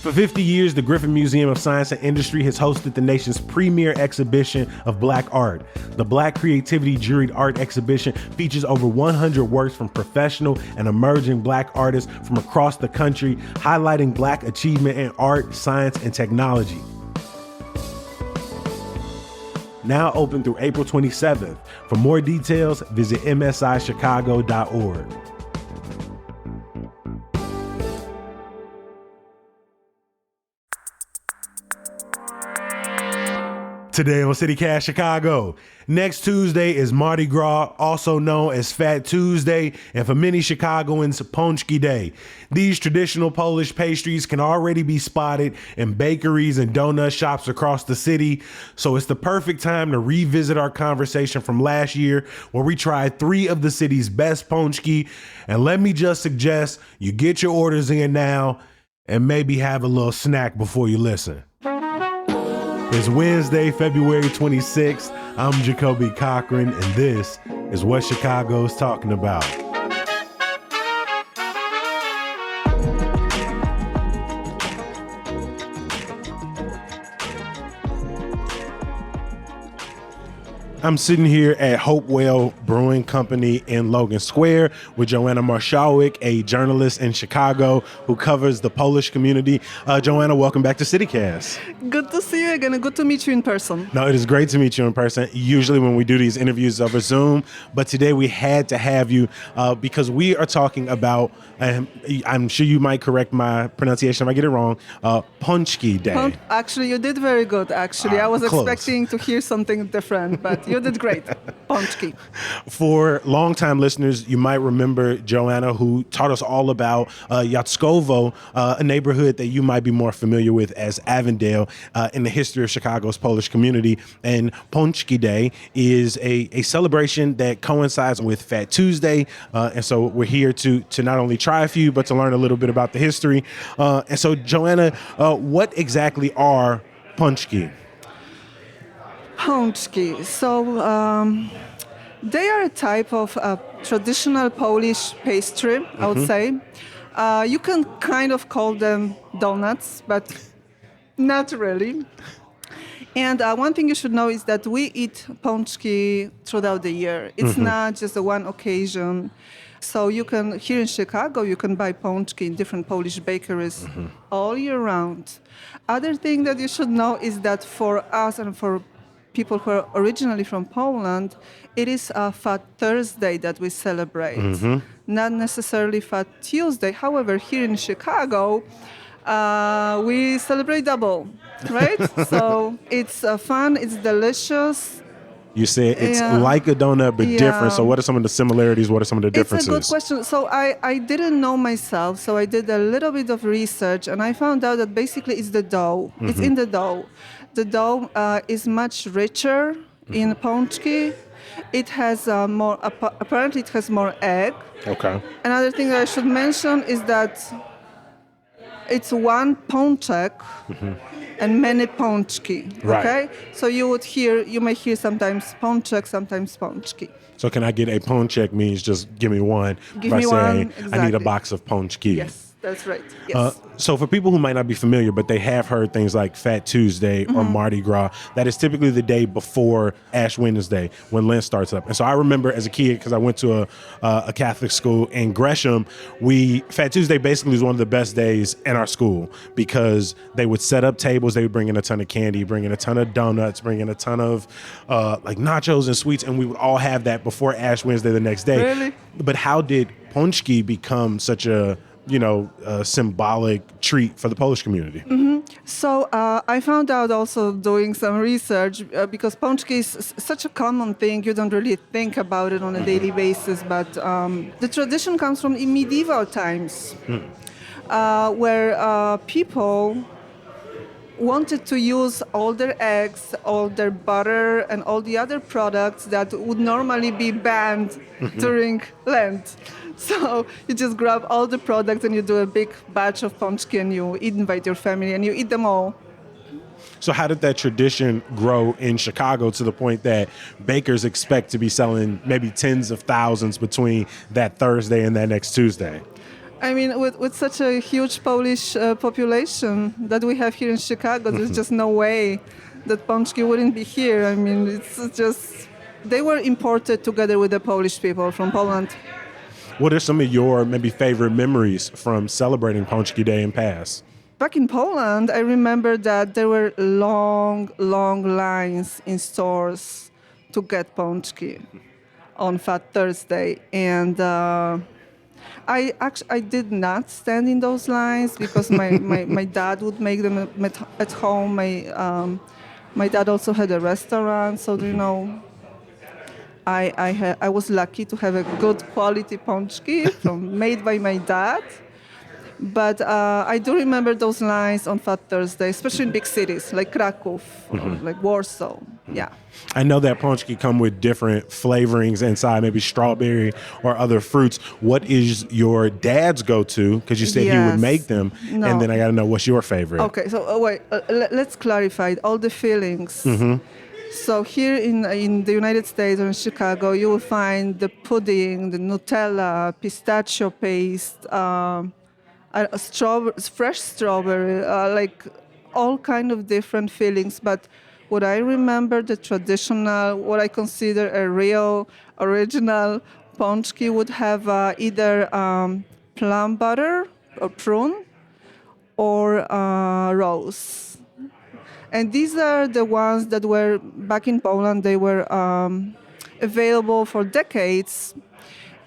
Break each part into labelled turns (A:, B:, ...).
A: For 50 years, the Griffin Museum of Science and Industry has hosted the nation's premier exhibition of Black art. The Black Creativity Juried Art Exhibition features over 100 works from professional and emerging Black artists from across the country, highlighting Black achievement in art, science, and technology. Now open through April 27th. For more details, visit msichicago.org. Today on CityCast Chicago. Next Tuesday is Mardi Gras, also known as Fat Tuesday, and for many Chicagoans, Paczki Day. These traditional Polish pastries can already be spotted in bakeries and donut shops across the city, so it's the perfect time to revisit our conversation from last year where we tried 3 of the city's best Paczki. And let me just suggest you get your orders in now and maybe have a little snack before you listen. It's Wednesday, February 26th. I'm Jacoby Cochran, and this is What Chicago's Talking About. I'm sitting here at Hopewell Brewing Company in Logan Square with Joanna Marszałek, a journalist in Chicago who covers the Polish community. Joanna, welcome back to CityCast.
B: Good to see you again and good to meet you in person.
A: No, it is great to meet you in person. Usually when we do these interviews over Zoom, but today we had to have you because we are talking about, I'm sure you might correct my pronunciation if I get it wrong, Paczki Day.
B: Actually, you did very good, actually. I was
A: close.
B: expecting to hear something different, but you did great. Paczki.
A: For longtime listeners, you might remember Joanna, who taught us all about Jackowo, a neighborhood that you might be more familiar with as Avondale in the history of Chicago's Polish community. And Paczki Day is a celebration that coincides with Fat Tuesday. And so we're here to not only try a few, but to learn a little bit about the history. And so, Joanna, what exactly are Paczki?
B: Paczki. So they are a type of traditional Polish pastry, I would say. You can kind of call them donuts, but not really. And one thing you should know is that we eat Paczki throughout the year. It's not just a one occasion. So you can, here in Chicago, you can buy Paczki in different Polish bakeries all year round. Other thing that you should know is that for us and for people who are originally from Poland, it is a Fat Thursday that we celebrate, not necessarily Fat Tuesday. However, here in Chicago, we celebrate double, right? So it's fun, it's delicious.
A: You said it's like a donut, but different. So what are some of the similarities? What are some of the differences?
B: It's a good question. So I didn't know myself, so I did a little bit of research, and I found out that basically it's the dough. It's in the dough. The dough is much richer in Paczki. It has apparently it has more egg.
A: Okay.
B: Another thing that I should mention is that it's one pączek and many pączki.
A: Right.
B: Okay? So you may hear sometimes pączek, sometimes pączki.
A: So can I get a pączek means just give me one.
B: Give me one,
A: exactly. I need a box of pączki.
B: Yes. That's right. Yes.
A: So for people who might not be familiar, but they have heard things like Fat Tuesday or Mardi Gras, that is typically the day before Ash Wednesday when Lent starts up. And so I remember as a kid, because I went to a Catholic school in Gresham, Fat Tuesday basically was one of the best days in our school because they would set up tables, they would bring in a ton of candy, bring in a ton of donuts, bring in a ton of like nachos and sweets, and we would all have that before Ash Wednesday the next day.
B: Really?
A: But how did Paczki become such a symbolic treat for the Polish community?
B: So I found out also doing some research because Paczki is such a common thing, you don't really think about it on a daily basis, but the tradition comes from in medieval times where people wanted to use all their eggs, all their butter, and all the other products that would normally be banned during Lent. So you just grab all the products and you do a big batch of Paczki and you invite your family and you eat them all.
A: So how did that tradition grow in Chicago to the point that bakers expect to be selling maybe tens of thousands between that Thursday and that next Tuesday?
B: I mean, with such a huge Polish population that we have here in Chicago, there's just no way that Paczki wouldn't be here. I mean, it's just, they were imported together with the Polish people from Poland.
A: What are some of your maybe favorite memories from celebrating Paczki Day in past?
B: Back in Poland, I remember that there were long lines in stores to get Paczki on Fat Thursday. And I did not stand in those lines because my dad would make them at home. My dad also had a restaurant, so you know, I was lucky to have a good quality Paczki made by my dad. But I do remember those lines on Fat Thursday, especially in big cities like Kraków or like Warsaw. Yeah.
A: I know that Paczki come with different flavorings inside, maybe strawberry or other fruits. What is your dad's go-to? Because you said he would make them.
B: No.
A: And then I got to know, what's your favorite?
B: Okay, so wait, let's clarify all the fillings. So here in the United States or in Chicago, you will find the pudding, the Nutella, pistachio paste, fresh strawberry, like all kind of different fillings. But what I remember, the traditional, what I consider a real original Paczki would have either plum butter or prune or rose. And these are the ones that were back in Poland. They were available for decades.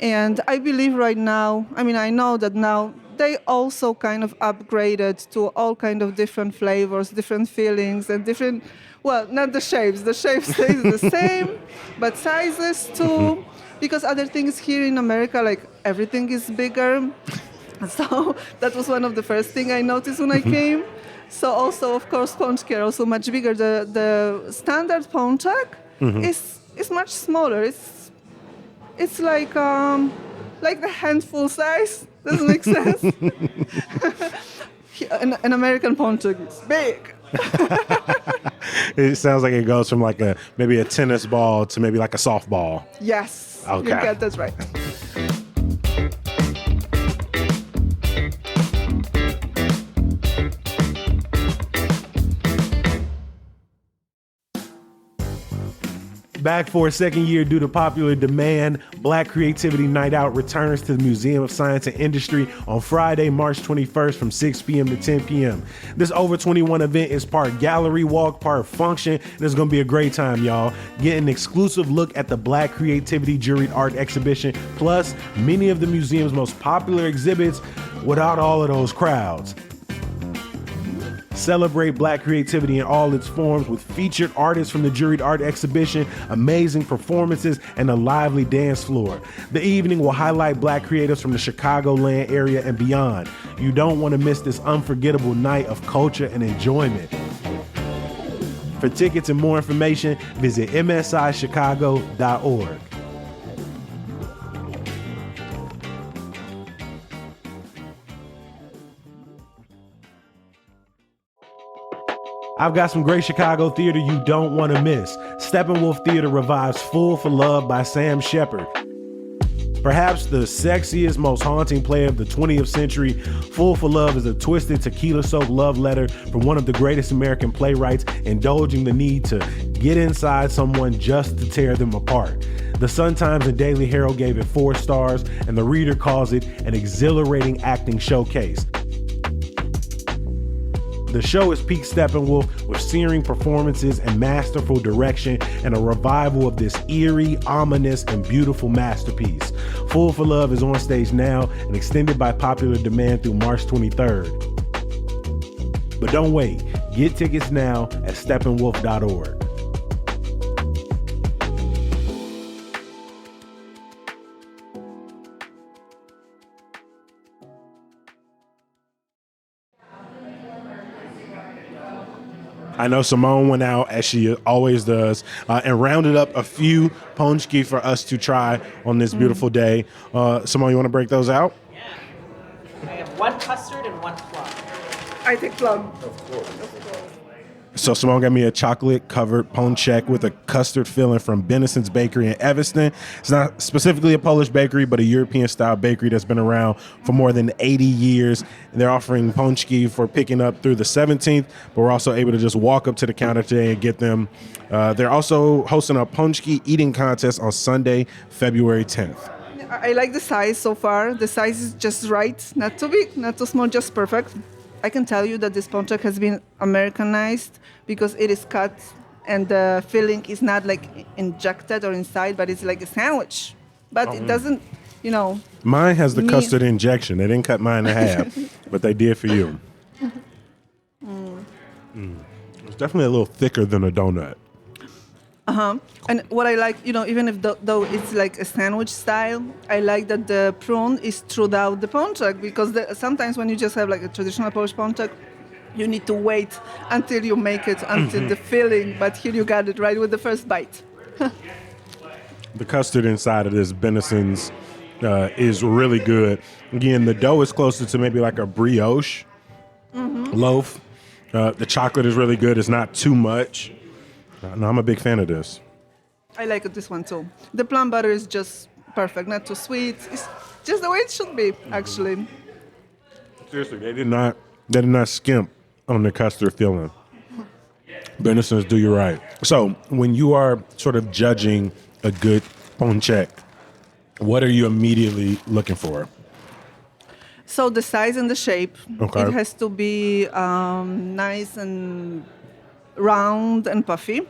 B: And I believe right now, I mean, I know that now they also kind of upgraded to all kind of different flavors, different fillings, and different, well, not the shapes. The shape stays the same, but sizes too. Because other things here in America, like everything is bigger. So that was one of the first things I noticed when I came. So also, of course, Paczki are also much bigger. The standard Pączek is much smaller. It's like the handful size. Doesn't make sense. An American Pączek is big.
A: It sounds like it goes from like maybe a tennis ball to maybe like a softball.
B: Yes.
A: Okay.
B: You get that right.
A: Back for a second year due to popular demand, Black Creativity Night Out returns to the Museum of Science and Industry on Friday, March 21st from 6 p.m. to 10 p.m. This over 21 event is part gallery walk, part function, and it's going to be a great time, y'all. Get an exclusive look at the Black Creativity Juried Art Exhibition, plus many of the museum's most popular exhibits without all of those crowds. Celebrate Black creativity in all its forms with featured artists from the Juried Art Exhibition, amazing performances, and a lively dance floor. The evening will highlight Black creatives from the Chicagoland area and beyond. You don't want to miss this unforgettable night of culture and enjoyment. For tickets and more information, visit msichicago.org. I've got some great Chicago theater you don't want to miss. Steppenwolf Theater revives Fool for Love by Sam Shepard. Perhaps the sexiest, most haunting play of the 20th century, Fool for Love is a twisted tequila soaked love letter from one of the greatest American playwrights, indulging the need to get inside someone just to tear them apart. The Sun-Times and Daily Herald gave it 4 stars, and the Reader calls it an exhilarating acting showcase. The show is peak Steppenwolf with searing performances and masterful direction and a revival of this eerie, ominous, and beautiful masterpiece. Fool for Love is on stage now and extended by popular demand through March 23rd. But don't wait. Get tickets now at steppenwolf.org. I know Simone went out, as she always does, and rounded up a few Paczki for us to try on this beautiful day. Simone, you want to break those out?
C: Yeah. I have 1 custard and 1 plum.
B: I take plum.
A: Of course. So Simone got me a chocolate-covered ponchek with a custard filling from Benison's Bakery in Evanston. It's not specifically a Polish bakery, but a European-style bakery that's been around for more than 80 years. And they're offering ponchki for picking up through the 17th, but we're also able to just walk up to the counter today and get them. They're also hosting a ponchki eating contest on Sunday, February 10th.
B: I like the size so far. The size is just right, not too big, not too small, just perfect. I can tell you that this ponchek has been Americanized because it is cut and the filling is not like injected or inside, but it's like a sandwich. But it doesn't,
A: Mine has the custard injection. They didn't cut mine in half, but they did for you. It's definitely a little thicker than a donut.
B: And what I like, even if though it's like a sandwich style, I like that the prawn is throughout the ponchek because sometimes when you just have like a traditional Polish ponchek, you need to wait until you make it, until the filling. But here you got it right with the first bite.
A: The custard inside of this Benison's is really good. Again, the dough is closer to maybe like a brioche loaf. The chocolate is really good. It's not too much. No, I'm a big fan of this.
B: I like this one too. The plum butter is just perfect, not too sweet. It's just the way it should be, actually.
A: Seriously, they did not skimp on the custard filling. Benison's do you right. So when you are sort of judging a good ponchek, what are you immediately looking for?
B: So the size and the shape.
A: Okay.
B: It has to be nice and round and puffy.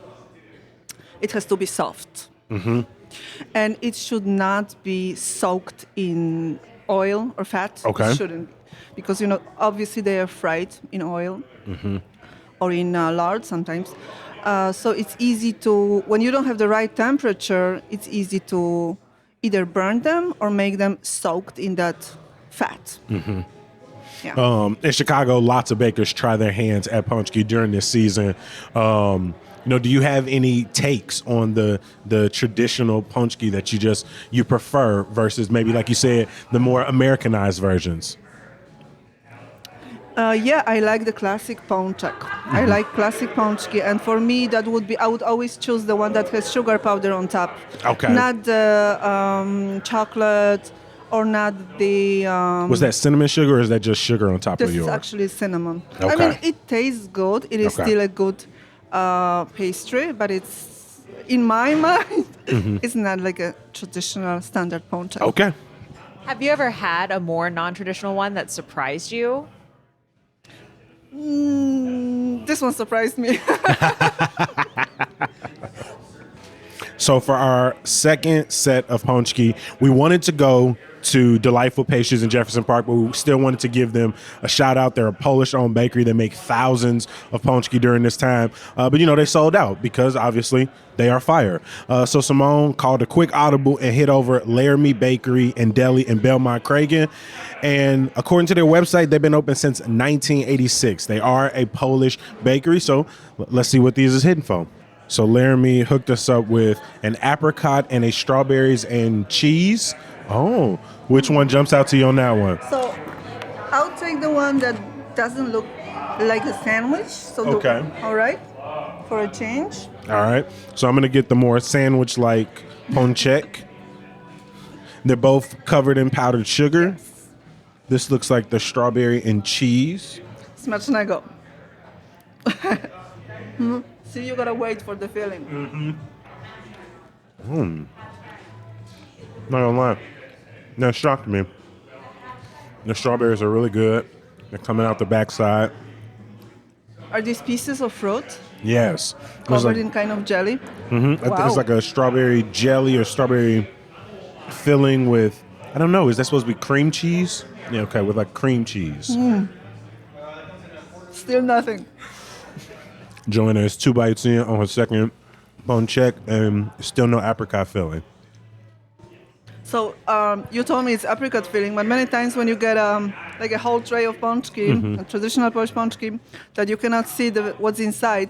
B: It has to be soft. And it should not be soaked in oil or fat.
A: Okay.
B: It shouldn't. Because, obviously they are fried in oil or in lard sometimes. So it's easy to, when you don't have the right temperature, it's easy to either burn them or make them soaked in that fat. Yeah.
A: In Chicago, lots of bakers try their hands at ponchki during this season. Do you have any takes on the traditional ponchki that you prefer versus maybe, like you said, the more Americanized versions?
B: Yeah, I like the classic ponchek. I like classic ponchki, and for me, I would always choose the one that has sugar powder on top.
A: Okay.
B: Not the chocolate or not the...
A: Was that cinnamon sugar or is that just sugar on top of yours?
B: This is actually cinnamon.
A: Okay.
B: I mean, it tastes good. It is
A: Okay.
B: still a good pastry, but it's, in my mind, it's not like a traditional standard ponchek.
A: Okay.
C: Have you ever had a more non-traditional one that surprised you?
B: This one surprised me.
A: So for our second set of ponchki, we wanted to go to Delightful Pastries in Jefferson Park, but we still wanted to give them a shout out. They're a Polish-owned bakery. They make thousands of ponchki during this time. But, they sold out because, obviously, they are fire. So Simone called a quick audible and hit over Laramie Bakery and Deli in Belmont Cragen. And according to their website, they've been open since 1986. They are a Polish bakery, so let's see what these is hitting for. So Laramie hooked us up with an apricot and a strawberries and cheese. Oh, which one jumps out to you on that one?
B: So I'll take the one that doesn't look like a sandwich. So
A: Okay.
B: All right, for a change.
A: All right. So I'm going to get the more sandwich-like ponchek. They're both covered in powdered sugar. This looks like the strawberry and cheese.
B: Smacznego. So you gotta wait for the filling.
A: Not gonna lie. That shocked me. The strawberries are really good. They're coming out the backside.
B: Are these pieces of fruit
A: Yes.
B: covered in kind of jelly?
A: I think it's like a strawberry jelly or strawberry filling with, I don't know, is that supposed to be cream cheese? Yeah, okay, with like cream cheese.
B: Still nothing.
A: Joanna is 2 bites in on her second ponchek and still no apricot filling.
B: So you told me it's apricot filling, but many times when you get like a whole tray of ponchki, a traditional Polish ponchki, that you cannot see what's inside,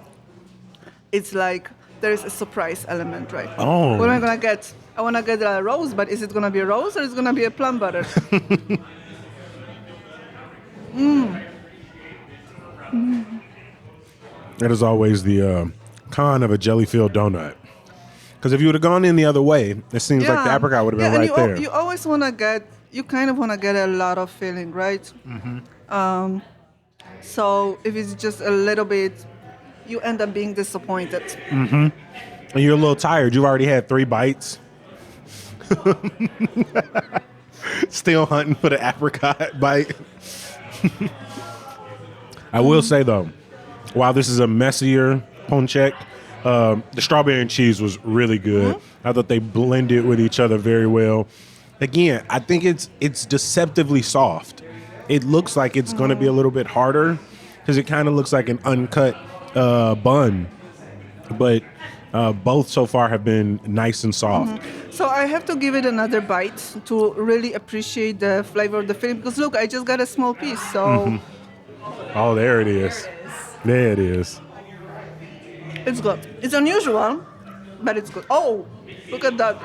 B: it's like there is a surprise element, right?
A: Oh.
B: What am I gonna get? I wanna get a rose, but is it gonna be a rose or is it gonna be a plum butter?
A: That is always the con of a jelly-filled donut. Because if you would have gone in the other way, it seems like the apricot would have been
B: and
A: right there.
B: You always want to get, you kind of want to get a lot of filling, right? So if it's just a little bit, you end up being disappointed.
A: And you're a little tired. You've already had 3 bites. Still hunting for the apricot bite. I will say, though, while this is a messier ponchek, the strawberry and cheese was really good. I thought they blended with each other very well. Again, I think it's deceptively soft. It looks like it's going to be a little bit harder because it kind of looks like an uncut bun. But both so far have been nice and soft.
B: So I have to give it another bite to really appreciate the flavor of the filling. Because look, I just got a small piece, so
A: Oh, there it is. There it is.
B: it's good. It's unusual, but it's good. Oh, look at that.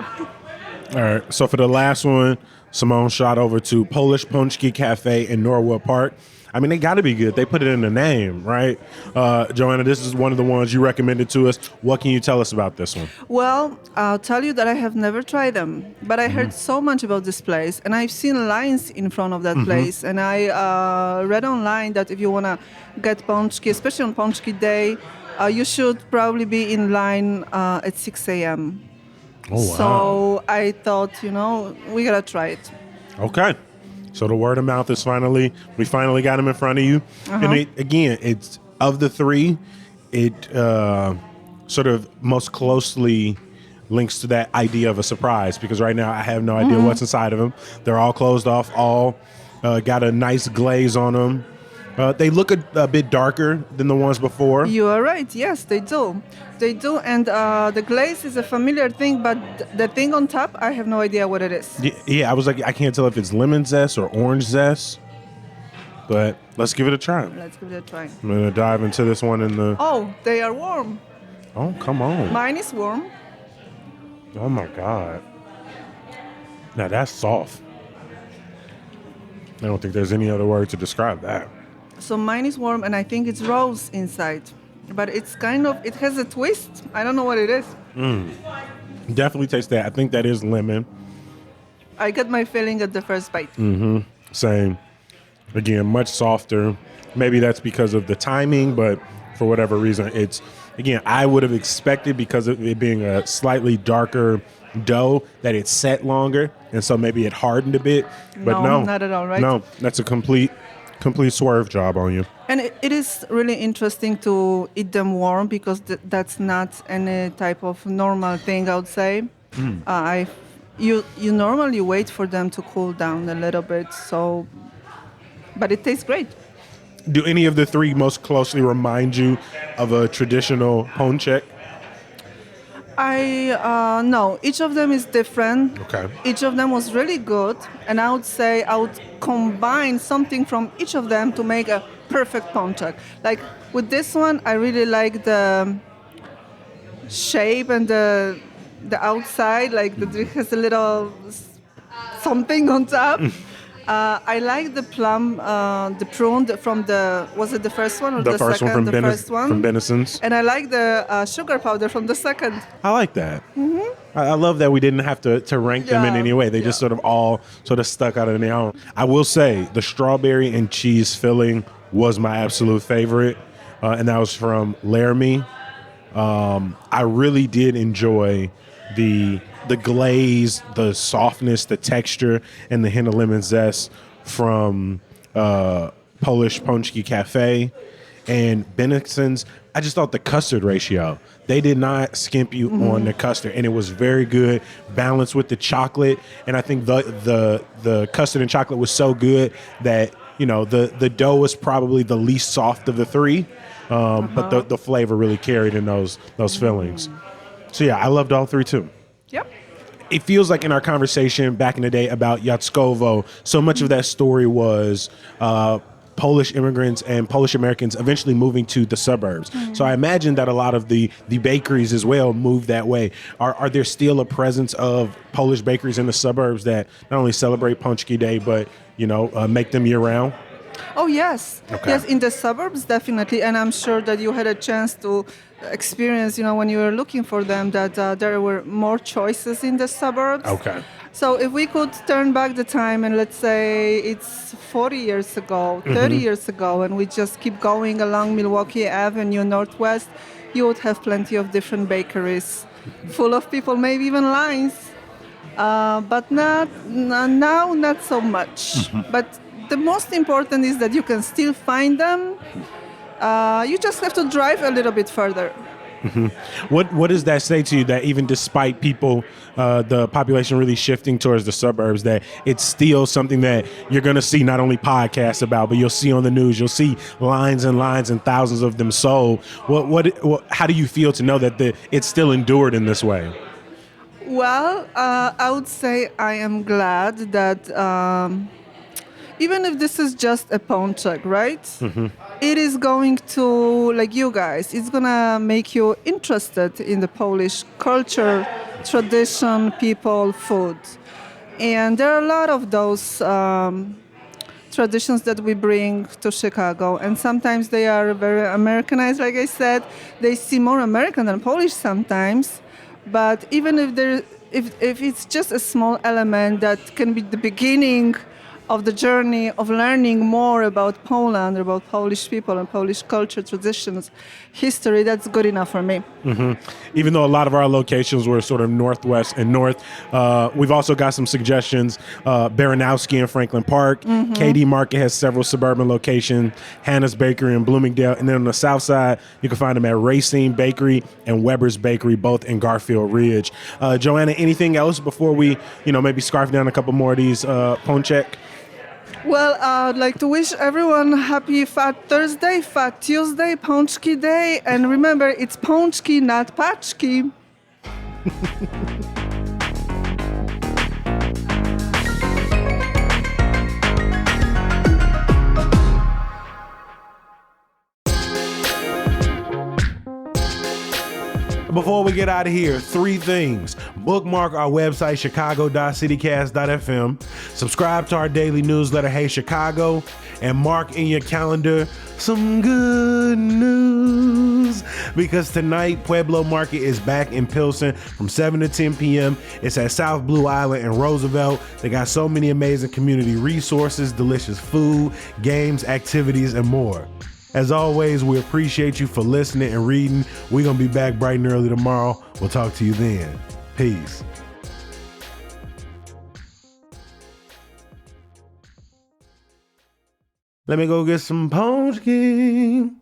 A: All right. So for the last one, Simone shot over to Polish Paczki Cafe in Norwood Park. I mean, they got to be good. They put it in the name, right? Joanna, this is one of the ones you recommended to us. What can you tell us about this one?
B: Well, I'll tell you that I have never tried them, but I heard so much about this place, and I've seen lines in front of that place. And I read online that if you want to get pączki, especially on Pączki Day, you should probably be in line at 6 a.m.
A: Oh, wow.
B: So I thought, we got to try it.
A: Okay. So the word of mouth is we finally got him in front of you. And it's of the 3, it sort of most closely links to that idea of a surprise, because right now I have no idea what's inside of them. They're all closed off, all got a nice glaze on them. They look a bit darker than the ones before.
B: You are right. Yes, they do. They do. And the glaze is a familiar thing, but the thing on top, I have no idea what it is.
A: Yeah, I was like, I can't tell if it's lemon zest or orange zest. But let's give it a try.
B: Let's give it a try.
A: I'm going to dive into this one in the...
B: Oh, they are warm.
A: Oh, come on.
B: Mine is warm.
A: Oh, my God. Now, that's soft. I don't think there's any other word to describe that.
B: So mine is warm, and I think it's rose inside. But it's it has a twist. I don't know what it is.
A: Definitely taste that. I think that is lemon.
B: I got my feeling at the first bite.
A: Same. Again, much softer. Maybe that's because of the timing, but for whatever reason, I would have expected, because of it being a slightly darker dough, that it set longer, and so maybe it hardened a bit. But no,
B: not at all, right?
A: No, that's a complete swerve job on you.
B: And it is really interesting to eat them warm, because that's not any type of normal thing, I would say. You normally wait for them to cool down a little bit, but it tastes great.
A: Do any of the 3 most closely remind you of a traditional pączek?
B: No, each of them is different.
A: Okay.
B: Each of them was really good, and I would say I would combine something from each of them to make a perfect pączek. Like with this one, I really like the shape and the outside, like it has a little something on top. I like the plum, the prune from was it the first one or the
A: first
B: second?
A: One from
B: First one
A: from Benison's.
B: And I like the sugar powder from the second.
A: I like that. I love that we didn't have to rank them in any way. They just sort of all sort of stuck out on their own. I will say the strawberry and cheese filling was my absolute favorite, and that was from Laramie. I really did enjoy the glaze, the softness, the texture, and the hint of lemon zest from Polish Paczki Cafe and Benison's. I just thought the custard ratio, they did not skimp you on the custard, and it was very good, balanced with the chocolate. And I think the custard and chocolate was so good that the dough was probably the least soft of the 3, but the flavor really carried in those fillings. So yeah, I loved all 3 too.
B: Yep.
A: It feels like in our conversation back in the day about Jackowo, so much of that story was Polish immigrants and Polish Americans eventually moving to the suburbs. So I imagine that a lot of the bakeries as well moved that way. Are there still a presence of Polish bakeries in the suburbs that not only celebrate Paczki Day, but make them year round?
B: Oh yes,
A: Okay.
B: yes, in the suburbs definitely, and I'm sure that you had a chance to experience, when you were looking for them, that there were more choices in the suburbs.
A: Okay.
B: So if we could turn back the time and let's say it's 40 years ago, 30 years ago, and we just keep going along Milwaukee Avenue Northwest, you would have plenty of different bakeries full of people, maybe even lines. But now, not so much. But the most important is that you can still find them. You just have to drive a little bit further.
A: What does that say to you, that even despite people, the population really shifting towards the suburbs, that it's still something that you're going to see not only podcasts about, but you'll see on the news, you'll see lines and lines and thousands of them sold. How do you feel to know that it's still endured in this way?
B: Well, I would say I am glad that even if this is just a pawn check, right? It is going to, like you guys, it's going to make you interested in the Polish culture, tradition, people, food. And there are a lot of those traditions that we bring to Chicago. And sometimes they are very Americanized, like I said. They seem more American than Polish sometimes. But even if it's just a small element that can be the beginning of the journey of learning more about Poland, about Polish people and Polish culture, traditions, history, that's good enough for me.
A: Even though a lot of our locations were sort of northwest and north, we've also got some suggestions. Baranowski in Franklin Park, KD Market has several suburban locations, Hannah's Bakery in Bloomingdale, and then on the south side, you can find them at Racine Bakery and Weber's Bakery, both in Garfield Ridge. Joanna, anything else before we, maybe scarf down a couple more of these Ponchek?
B: Well, I'd like to wish everyone happy Fat Thursday, Fat Tuesday, Paczki Day, and remember, it's Paczki, not Paczki.
A: Before we get out of here, 3 things. Bookmark our website, chicago.citycast.fm. Subscribe to our daily newsletter, Hey Chicago. And mark in your calendar some good news. Because tonight, Pueblo Market is back in Pilsen from 7 to 10 p.m. It's at South Blue Island and Roosevelt. They got so many amazing community resources, delicious food, games, activities, and more. As always, we appreciate you for listening and reading. We're going to be back bright and early tomorrow. We'll talk to you then. Peace. Let me go get some Paczki.